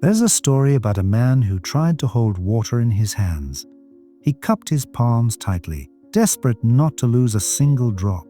There's a story about a man who tried to hold water in his hands. He cupped his palms tightly, desperate not to lose a single drop.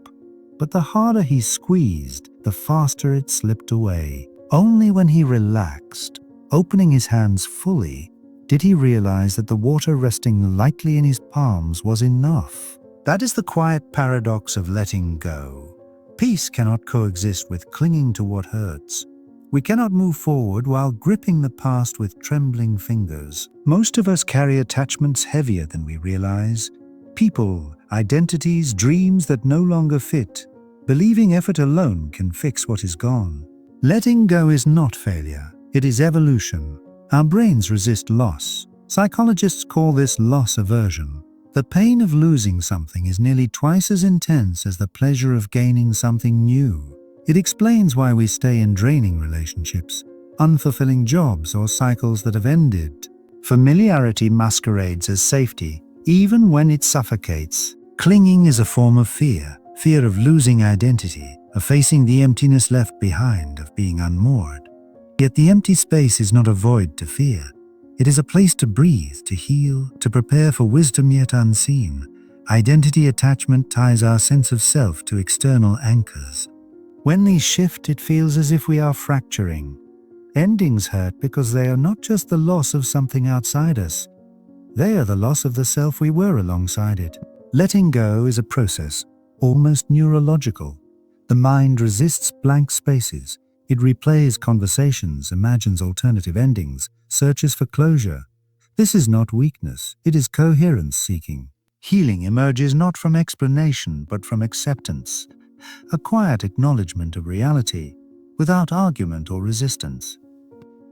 But the harder he squeezed, the faster it slipped away. Only when he relaxed, opening his hands fully, did he realize that the water resting lightly in his palms was enough. That is the quiet paradox of letting go. Peace cannot coexist with clinging to what hurts. We cannot move forward while gripping the past with trembling fingers. Most of us carry attachments heavier than we realize. People, identities, dreams that no longer fit. Believing effort alone can fix what is gone. Letting go is not failure. It is evolution. Our brains resist loss. Psychologists call this loss aversion. The pain of losing something is nearly twice as intense as the pleasure of gaining something new. It explains why we stay in draining relationships, unfulfilling jobs, or cycles that have ended. Familiarity masquerades as safety, even when it suffocates. Clinging is a form of fear of losing identity, of facing the emptiness left behind, of being unmoored. Yet the empty space is not a void to fear. It is a place to breathe, to heal, to prepare for wisdom yet unseen. Identity attachment ties our sense of self to external anchors. When these shift, it feels as if we are fracturing. Endings hurt because they are not just the loss of something outside us. They are the loss of the self we were alongside it. Letting go is a process, almost neurological. The mind resists blank spaces. It replays conversations, imagines alternative endings, searches for closure. This is not weakness, it is coherence seeking. Healing emerges not from explanation, but from acceptance. A quiet acknowledgement of reality, without argument or resistance.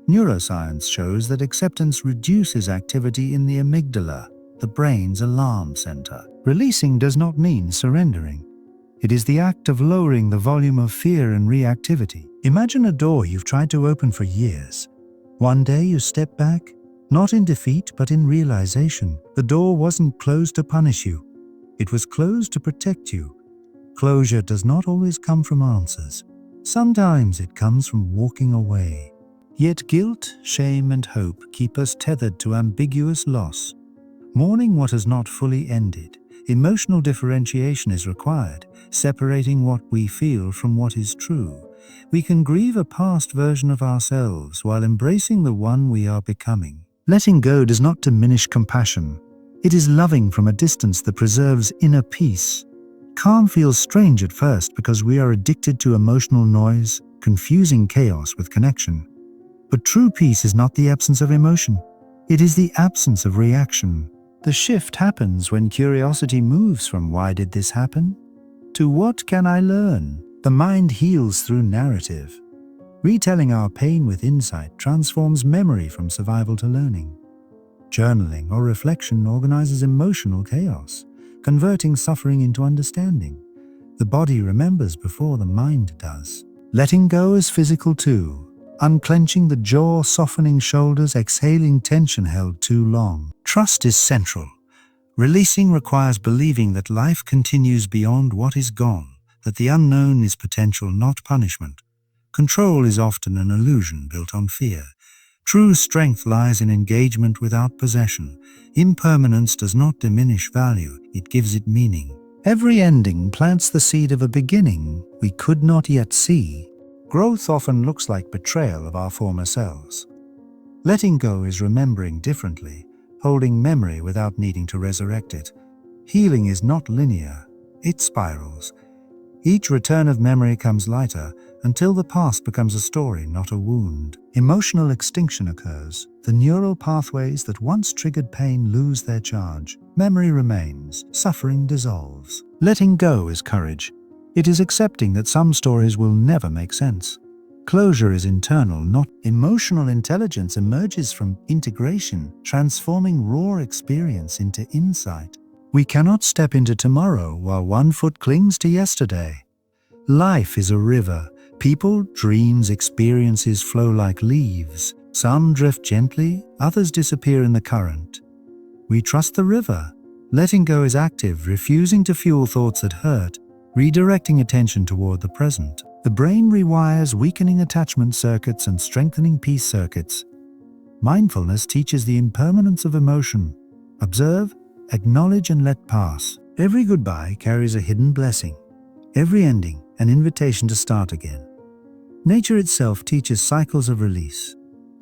Neuroscience shows that acceptance reduces activity in the amygdala, the brain's alarm center. Releasing does not mean surrendering. It is the act of lowering the volume of fear and reactivity. Imagine a door you've tried to open for years. One day you step back, not in defeat but in realization. The door wasn't closed to punish you. It was closed to protect you. Closure does not always come from answers. Sometimes it comes from walking away. Yet guilt, shame, and hope keep us tethered to ambiguous loss. Mourning what has not fully ended. Emotional differentiation is required, separating what we feel from what is true. We can grieve a past version of ourselves while embracing the one we are becoming. Letting go does not diminish compassion. It is loving from a distance that preserves inner peace. Calm feels strange at first because we are addicted to emotional noise, confusing chaos with connection. But true peace is not the absence of emotion. It is the absence of reaction. The shift happens when curiosity moves from "why did this happen?" to "what can I learn?" The mind heals through narrative. Retelling our pain with insight transforms memory from survival to learning. Journaling or reflection organizes emotional chaos, converting suffering into understanding. The body remembers before the mind does. Letting go is physical too. Unclenching the jaw, softening shoulders, exhaling tension held too long. Trust is central. Releasing requires believing that life continues beyond what is gone, that the unknown is potential, not punishment. Control is often an illusion built on fear. True strength lies in engagement without possession. Impermanence does not diminish value, it gives it meaning. Every ending plants the seed of a beginning we could not yet see. Growth often looks like betrayal of our former selves. Letting go is remembering differently, holding memory without needing to resurrect it. Healing is not linear, it spirals. Each return of memory comes lighter until the past becomes a story, not a wound. Emotional extinction occurs. The neural pathways that once triggered pain lose their charge. Memory remains, suffering dissolves. Letting go is courage. It is accepting that some stories will never make sense. Closure is internal, not emotional intelligence emerges from integration, transforming raw experience into insight. We cannot step into tomorrow while one foot clings to yesterday. Life is a river. People, dreams, experiences flow like leaves. Some drift gently, others disappear in the current. We trust the river. Letting go is active, refusing to fuel thoughts that hurt, redirecting attention toward the present. The brain rewires weakening attachment circuits and strengthening peace circuits. Mindfulness teaches the impermanence of emotion. Observe, acknowledge, and let pass. Every goodbye carries a hidden blessing. Every ending, an invitation to start again. Nature itself teaches cycles of release.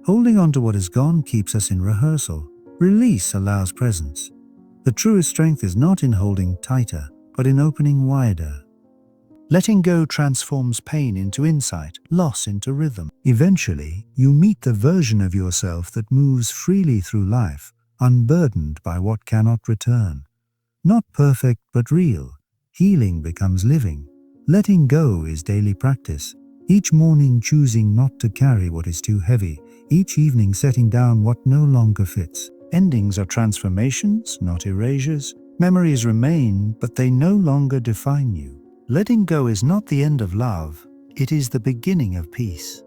Holding on to what is gone keeps us in rehearsal. Release allows presence. The truest strength is not in holding tighter, but in opening wider. Letting go transforms pain into insight, loss into rhythm. Eventually, you meet the version of yourself that moves freely through life, unburdened by what cannot return. Not perfect, but real. Healing becomes living. Letting go is daily practice. Each morning choosing not to carry what is too heavy. Each evening setting down what no longer fits. Endings are transformations, not erasures. Memories remain, but they no longer define you. Letting go is not the end of love, it is the beginning of peace.